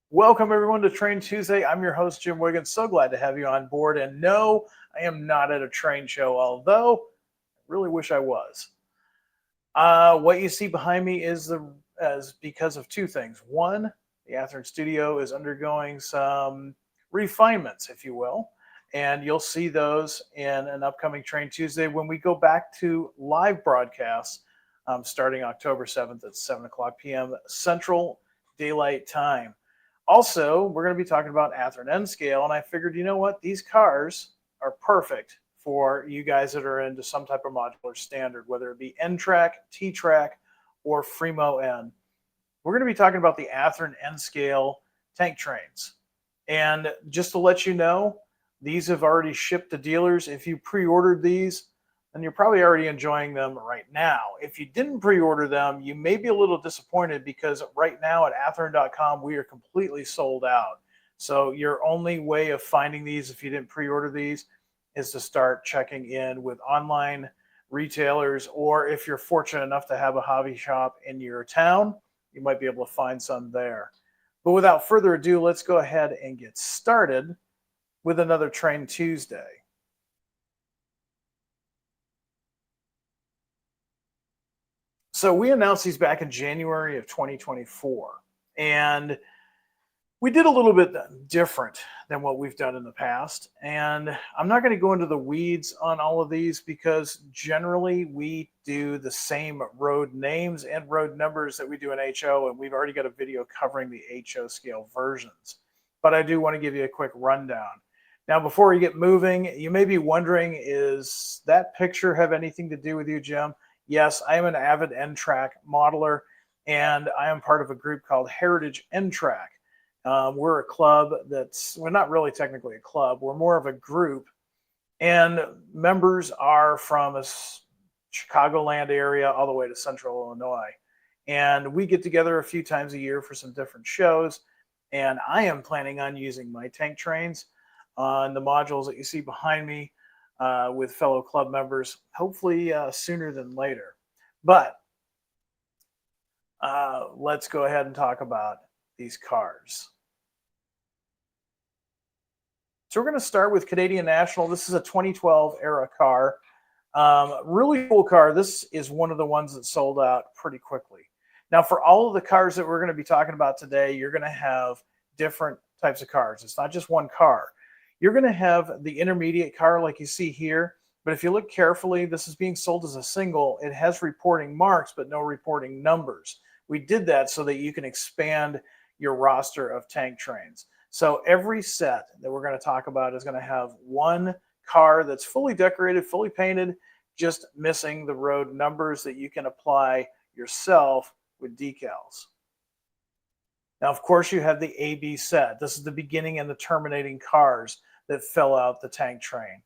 Welcome everyone to Train Tuesday. I'm your host, Jim Wiggins. So glad to have you on board. And no, I am not at a train show, although I really wish I was. What you see behind me is because of two things. One, the Athearn studio is undergoing some refinements, if you will, and you'll see those in an upcoming Train Tuesday when we go back to live broadcasts starting October 7th at 7 o'clock p.m. Central Daylight Time. Also, we're going to be talking about Athearn N scale, and I figured, you know what, these cars are perfect for you guys that are into some type of modular standard, whether it be NTrak, T-Trak, or FreeMo N. We're going to be talking about the Athearn N scale tank trains. And just to let you know, these have already shipped to dealers. If you pre-ordered these, then you're probably already enjoying them right now. If you didn't pre-order them, you may be a little disappointed because right now at athearn.com, we are completely sold out. So your only way of finding these, if you didn't pre-order these, is to start checking in with online retailers, or if you're fortunate enough to have a hobby shop in your town, you might be able to find some there. But without further ado, let's go ahead and get started with another Train Tuesday. So we announced these back in January of 2024, and we did a little bit different than what we've done in the past. And I'm not going to go into the weeds on all of these because generally we do the same road names and road numbers that we do in HO, and we've already got a video covering the HO scale versions. But I do want to give you a quick rundown. Now, before we get moving, you may be wondering, is that picture have anything to do with you, Jim? Yes, I am an avid NTrak modeler, and I am part of a group called Heritage NTrak. We're a club we're not really technically a club, we're more of a group, and members are from a Chicagoland area all the way to Central Illinois. And we get together a few times a year for some different shows, and I am planning on using my tank trains on the modules that you see behind me with fellow club members, hopefully sooner than later. But let's go ahead and talk about these cars. So we're going to start with Canadian National. This is a 2012 era car. Really cool car. This is one of the ones that sold out pretty quickly. Now, for all of the cars that we're going to be talking about today, you're going to have different types of cars. It's not just one car. You're going to have the intermediate car like you see here, but if you look carefully, this is being sold as a single. It has reporting marks, but no reporting numbers. We did that so that you can expand your roster of tank trains. So every set that we're going to talk about is going to have one car that's fully decorated, fully painted, just missing the road numbers that you can apply yourself with decals. Now, of course, you have the AB set. This is the beginning and the terminating cars that fill out the tank train.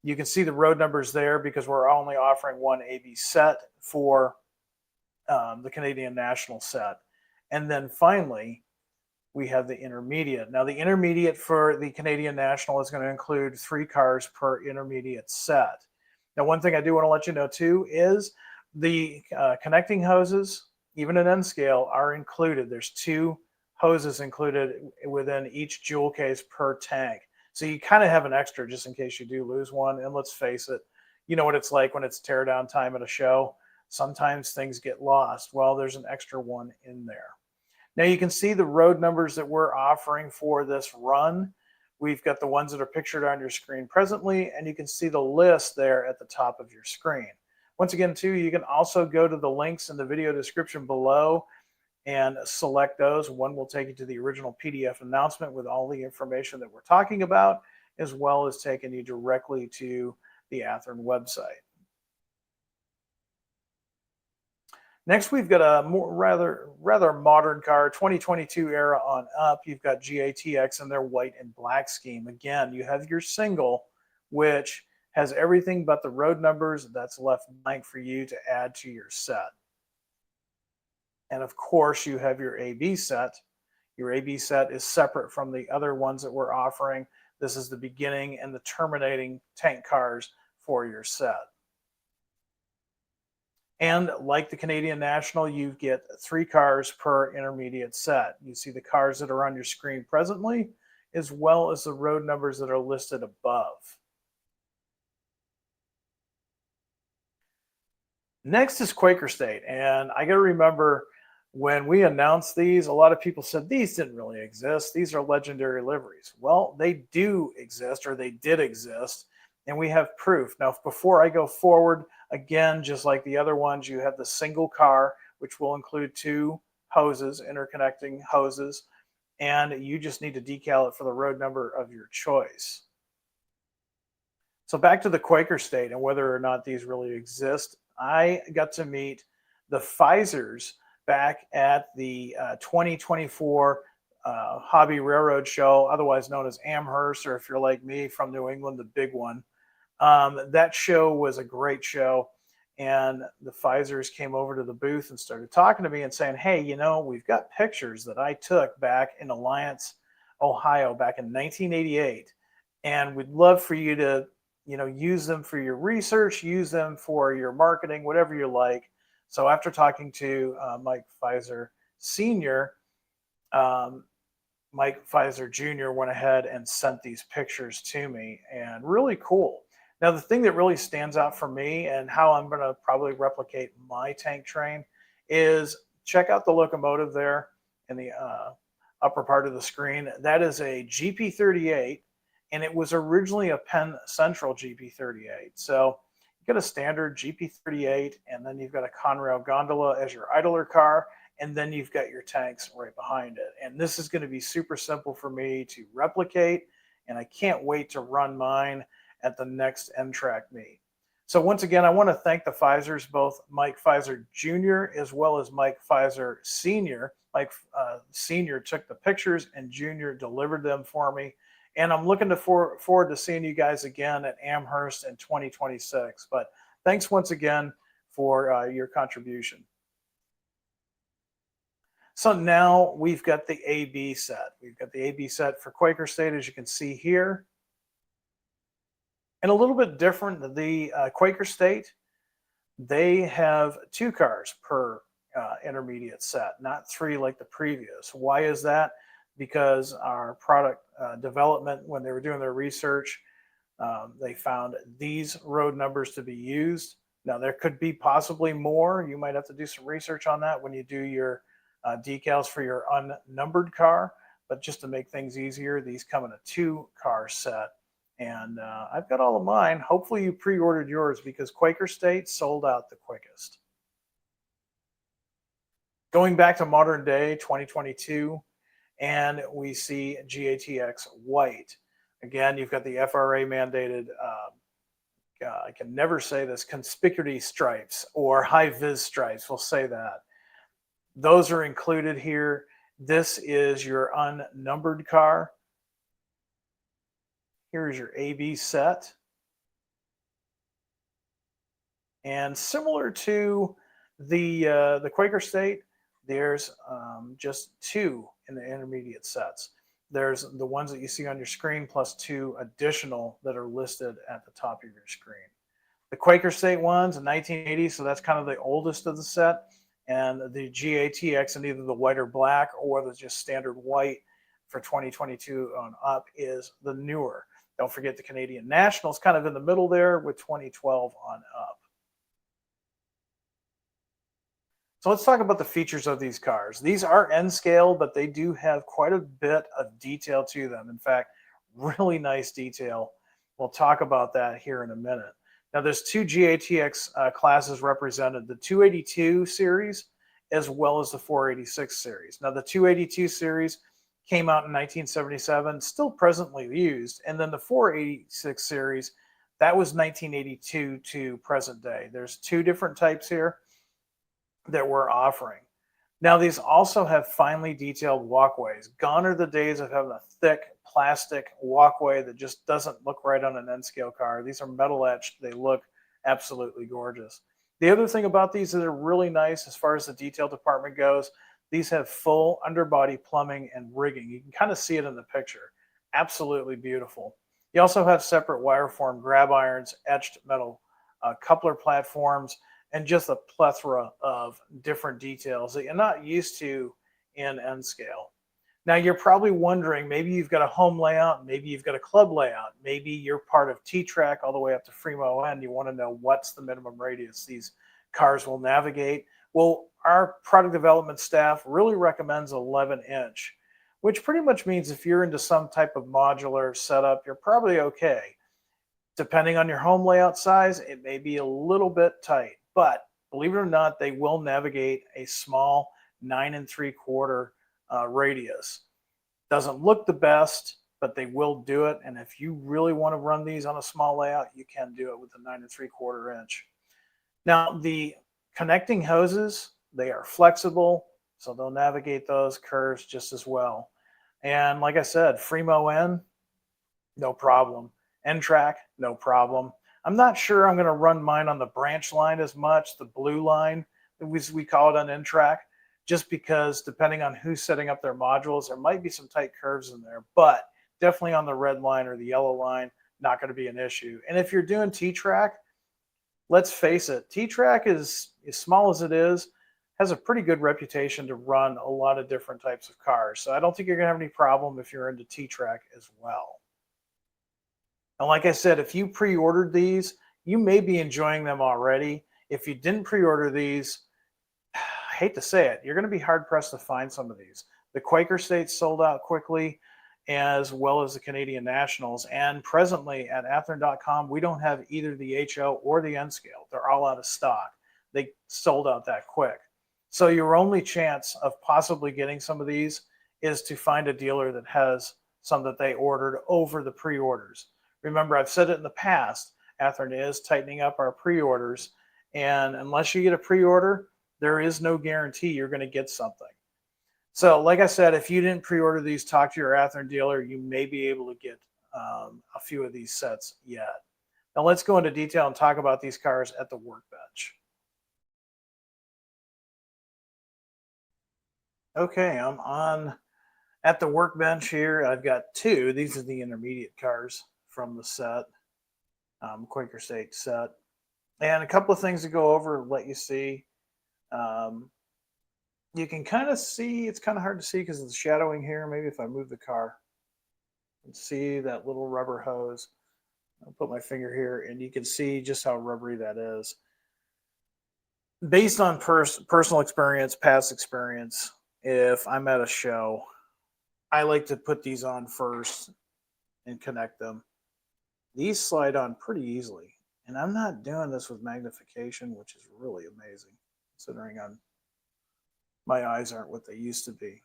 You can see the road numbers there because we're only offering one AB set for the Canadian National set. And then finally, we have the intermediate. Now, the intermediate for the Canadian National is going to include 3 cars per intermediate set. Now, one thing I do want to let you know, too, is the connecting hoses, even in N scale, are included. There's 2 hoses included within each jewel case per tank. So you kind of have an extra just in case you do lose one. And let's face it, you know what it's like when it's teardown time at a show. Sometimes things get lost. Well, there's an extra one in there. Now you can see the road numbers that we're offering for this run. We've got the ones that are pictured on your screen presently, and you can see the list there at the top of your screen. Once again, too, you can also go to the links in the video description below and select those. One will take you to the original PDF announcement with all the information that we're talking about, as well as taking you directly to the Athearn website. Next, we've got a rather modern car, 2022 era on up. You've got GATX in their white and black scheme. Again, you have your single, which has everything but the road numbers that's left blank for you to add to your set. And of course, you have your AB set. Your AB set is separate from the other ones that we're offering. This is the beginning and the terminating tank cars for your set. And like the Canadian National, you get 3 cars per intermediate set. You see the cars that are on your screen presently, as well as the road numbers that are listed above. Next is Quaker State. And I got to remember when we announced these, a lot of people said these didn't really exist. These are legendary liveries. Well, they do exist, or they did exist, and we have proof. Now, before I go forward, again, just like the other ones, you have the single car, which will include 2 hoses, interconnecting hoses, and you just need to decal it for the road number of your choice. So back to the Quaker State and whether or not these really exist. I got to meet the Pfizers back at the 2024 Hobby Railroad Show, otherwise known as Amherst, or if you're like me from New England, the big one. That show was a great show. And the Pfizers came over to the booth and started talking to me and saying, hey, you know, we've got pictures that I took back in Alliance, Ohio, back in 1988. And we'd love for you to, you know, use them for your research, use them for your marketing, whatever you like. So after talking to Mike Pfizer Sr., um, Mike Pfizer Jr. went ahead and sent these pictures to me, and really cool. Now, the thing that really stands out for me and how I'm going to probably replicate my tank train is check out the locomotive there in the upper part of the screen. That is a GP38, and it was originally a Penn Central GP38. So you got a standard GP38, and then you've got a Conrail gondola as your idler car, and then you've got your tanks right behind it. And this is going to be super simple for me to replicate, and I can't wait to run mine at the next NTrak meet. So once again, I want to thank the Pfizers, both Mike Pfizer Jr. as well as Mike Pfizer Sr. Mike Sr. took the pictures and Jr. delivered them for me. And I'm looking forward to seeing you guys again at Amherst in 2026. But thanks once again for your contribution. So now we've got the AB set. We've got the AB set for Quaker State, as you can see here. And a little bit different, the Quaker State, they have 2 cars per intermediate set, not 3 like the previous. Why is that? Because our product development, when they were doing their research, they found these road numbers to be used. Now, there could be possibly more. You might have to do some research on that when you do your decals for your unnumbered car. But just to make things easier, these come in a 2-car set. And I've got all of mine. Hopefully you pre-ordered yours, because Quaker State sold out the quickest. Going back to modern day, 2022, and we see GATX white. Again, you've got the FRA mandated, I can never say this, conspicuity stripes or high vis stripes, we'll say that. Those are included here. This is your unnumbered car. Here's your AB set. And similar to the Quaker State, there's just 2 in the intermediate sets. There's the ones that you see on your screen plus 2 additional that are listed at the top of your screen. The Quaker State one's in 1980, so that's kind of the oldest of the set. And the GATX in either the white or black or the just standard white for 2022 on up is the newer. Don't forget the Canadian National's kind of in the middle there with 2012 on up. So let's talk about the features of these cars. These are N scale, but they do have quite a bit of detail to them. In fact, really nice detail. We'll talk about that here in a minute. Now, there's 2 GATX classes represented, the 282 series as well as the 486 series. Now, the 282 series came out in 1977, still presently used. And then the 486 series, that was 1982 to present day. There's 2 different types here that we're offering. Now, these also have finely detailed walkways. Gone are the days of having a thick plastic walkway that just doesn't look right on an N-scale car. These are metal etched. They look absolutely gorgeous. The other thing about these that are really nice as far as the detail department goes, these have full underbody plumbing and rigging. You can kind of see it in the picture. Absolutely beautiful. You also have separate wire form grab irons, etched metal coupler platforms, and just a plethora of different details that you're not used to in N scale. Now you're probably wondering, maybe you've got a home layout, maybe you've got a club layout, maybe you're part of T-Trak all the way up to FreeMo N. You want to know what's the minimum radius these cars will navigate. Well, our product development staff really recommends 11-inch, which pretty much means if you're into some type of modular setup, you're probably okay. Depending on your home layout size, it may be a little bit tight, but believe it or not, they will navigate a small 9 3/4 radius. Doesn't look the best, but they will do it. And if you really want to run these on a small layout, you can do it with a 9 3/4 inch. Now, the connecting hoses, they are flexible, so they'll navigate those curves just as well. And like I said, FreeMo N, no problem. NTrak, no problem. I'm not sure I'm going to run mine on the branch line as much, the blue line, we call it on NTrak, just because depending on who's setting up their modules, there might be some tight curves in there, but definitely on the red line or the yellow line, not going to be an issue. And if you're doing T-Trak, let's face it, T-Trak is, as small as it is, has a pretty good reputation to run a lot of different types of cars. So I don't think you're going to have any problem if you're into T-Trak as well. And like I said, if you pre-ordered these, you may be enjoying them already. If you didn't pre-order these, I hate to say it, you're going to be hard-pressed to find some of these. The Quaker states sold out quickly, as well as the Canadian Nationals. And presently at Athearn.com, we don't have either the HO or the N scale. They're all out of stock. They sold out that quick. So your only chance of possibly getting some of these is to find a dealer that has some that they ordered over the pre-orders. Remember, I've said it in the past, Athearn is tightening up our pre-orders. And unless you get a pre-order, there is no guarantee you're going to get something. So like I said, if you didn't pre-order these, talk to your Athearn dealer. You may be able to get a few of these sets yet. Now let's go into detail and talk about these cars at the Workbench. Okay, I'm on at the Workbench here. I've got two. These are the intermediate cars from the set, Quaker State set. And a couple of things to go over, let you see. You can kind of see, it's kind of hard to see because of the shadowing here. Maybe if I move the car, you can see that little rubber hose. I'll put my finger here and you can see just how rubbery that is. Based on personal experience, past experience, if I'm at a show, I like to put these on first and connect them. These slide on pretty easily. And I'm not doing this with magnification, which is really amazing, considering my eyes aren't what they used to be.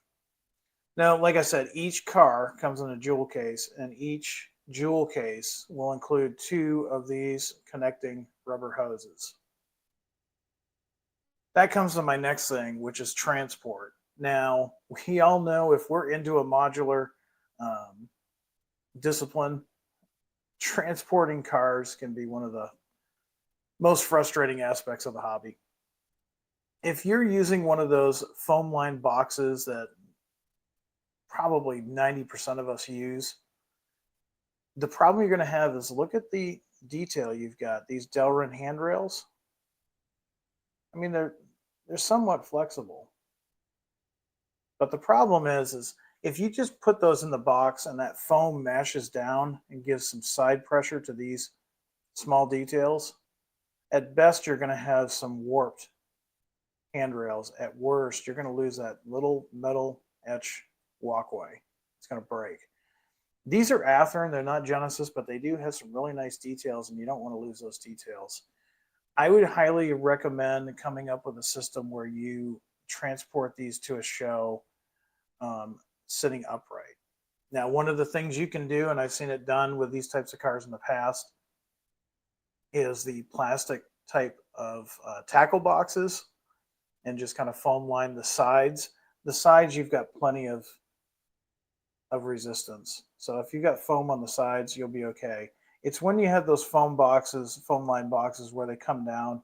Now, like I said, each car comes in a jewel case, and each jewel case will include two of these connecting rubber hoses. That comes to my next thing, which is transport. Now, we all know if we're into a modular discipline, transporting cars can be one of the most frustrating aspects of the hobby. If you're using one of those foam lined boxes that probably 90% of us use, the problem you're going to have is look at the detail you've got. These Delrin handrails. I mean, they're somewhat flexible. But the problem is if you just put those in the box and that foam mashes down and gives some side pressure to these small details, at best you're going to have some warped handrails. At worst, you're going to lose that little metal etch walkway. It's going to break. These are Athearn, they're not Genesis, but they do have some really nice details, and you don't want to lose those details. I would highly recommend coming up with a system where you transport these to a show sitting upright. Now, one of the things you can do, and I've seen it done with these types of cars in the past, is the plastic type of tackle boxes and just kind of foam line the sides. The sides, you've got plenty of resistance. So if you've got foam on the sides, you'll be okay. It's when you have those foam line boxes where they come down,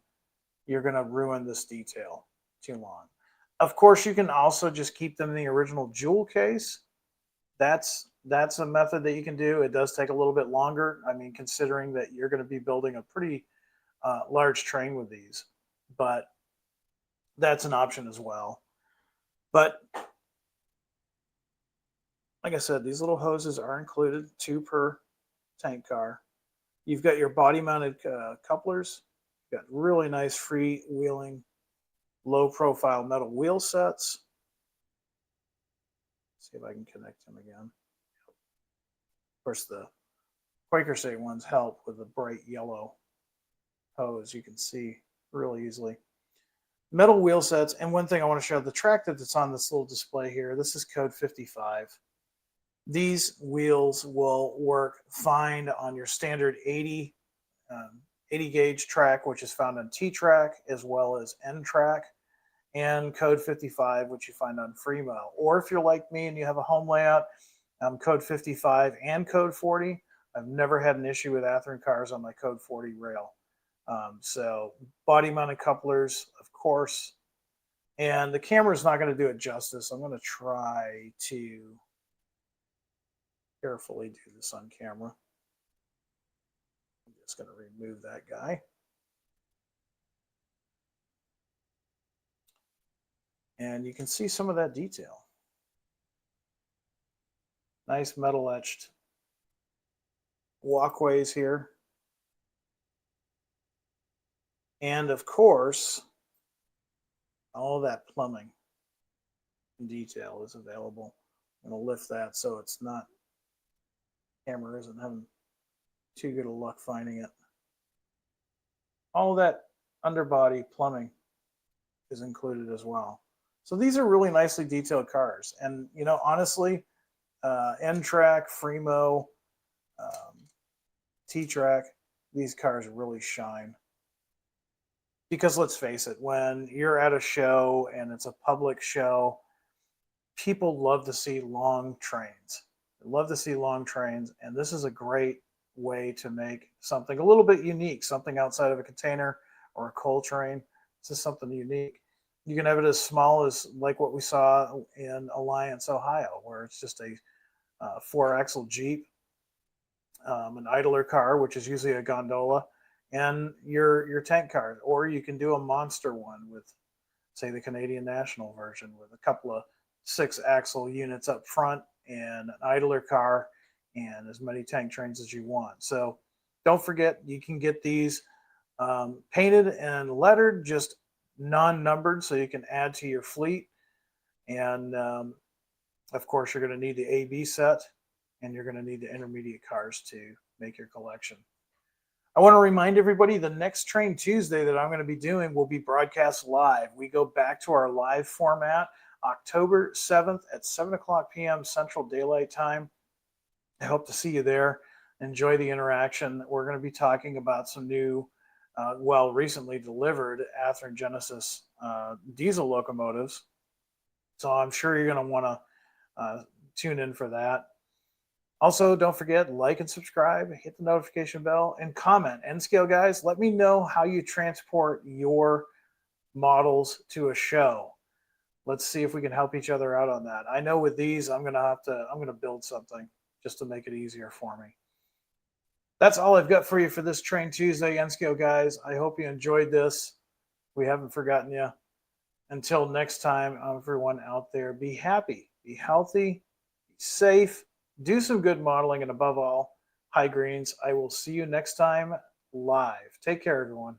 you're going to ruin this detail too long. Of course, you can also just keep them in the original jewel case. That's a method that you can do. It does take a little bit longer. I mean, considering that you're going to be building a pretty large train with these. but that's an option as well. But like I said, these little hoses are included, 2 per tank car. You've got your body mounted couplers. You've got really nice freewheeling, low profile metal wheel sets. Let's see if I can connect them again. Of course, the Quaker State ones help with the bright yellow hose. You can see really easily. Metal wheel sets. And one thing I want to show, the track that's on this little display here, this is code 55. These wheels will work fine on your standard 80 gauge track, which is found on T-Trak, as well as NTrak, and code 55, which you find on FreeMo. Or if you're like me and you have a home layout, code 55 and code 40. I've never had an issue with Athearn cars on my code 40 rail. So body mounted couplers, of course. And the camera is not going to do it justice. I'm going to try to carefully do this on camera. I'm just going to remove that guy. And you can see some of that detail. Nice metal etched walkways here. And of course, all that plumbing detail is available. I'm going to lift that so it's not, camera isn't having too good of luck finding it. All that underbody plumbing is included as well. So these are really nicely detailed cars. And, you know, honestly, NTrak, FreeMo, T-Trak, these cars really shine. Because let's face it, when you're at a show and it's a public show, people love to see long trains. They love to see long trains, and this is a great way to make something a little bit unique, something outside of a container or a coal train. This is something unique. You can have it as small as like what we saw in Alliance, Ohio, where it's just a 4-axle Jeep, an idler car, which is usually a gondola, and your tank car. Or you can do a monster one with, say, the Canadian National version with a couple of 6-axle units up front and an idler car and as many tank trains as you want. So don't forget, you can get these painted and lettered, just non-numbered, so you can add to your fleet. And of course, you're going to need the AB set, and you're going to need the intermediate cars to make your collection. I want to remind everybody the next Train Tuesday that I'm going to be doing will be broadcast live. We go back to our live format October 7th at 7 o'clock p.m. Central Daylight Time. I hope to see you there. Enjoy the interaction. We're going to be talking about some new, recently delivered Athearn Genesis diesel locomotives. So I'm sure you're going to want to tune in for that. Also, don't forget, like and subscribe, hit the notification bell, and comment. N-Scale guys, let me know how you transport your models to a show. Let's see if we can help each other out on that. I know with these, I'm gonna build something just to make it easier for me. That's all I've got for you for this Train Tuesday, N-Scale guys. I hope you enjoyed this. We haven't forgotten you. Until next time, everyone out there, be happy, be healthy, be safe, do some good modeling, and above all, high greens. I will see you next time live. Take care, everyone.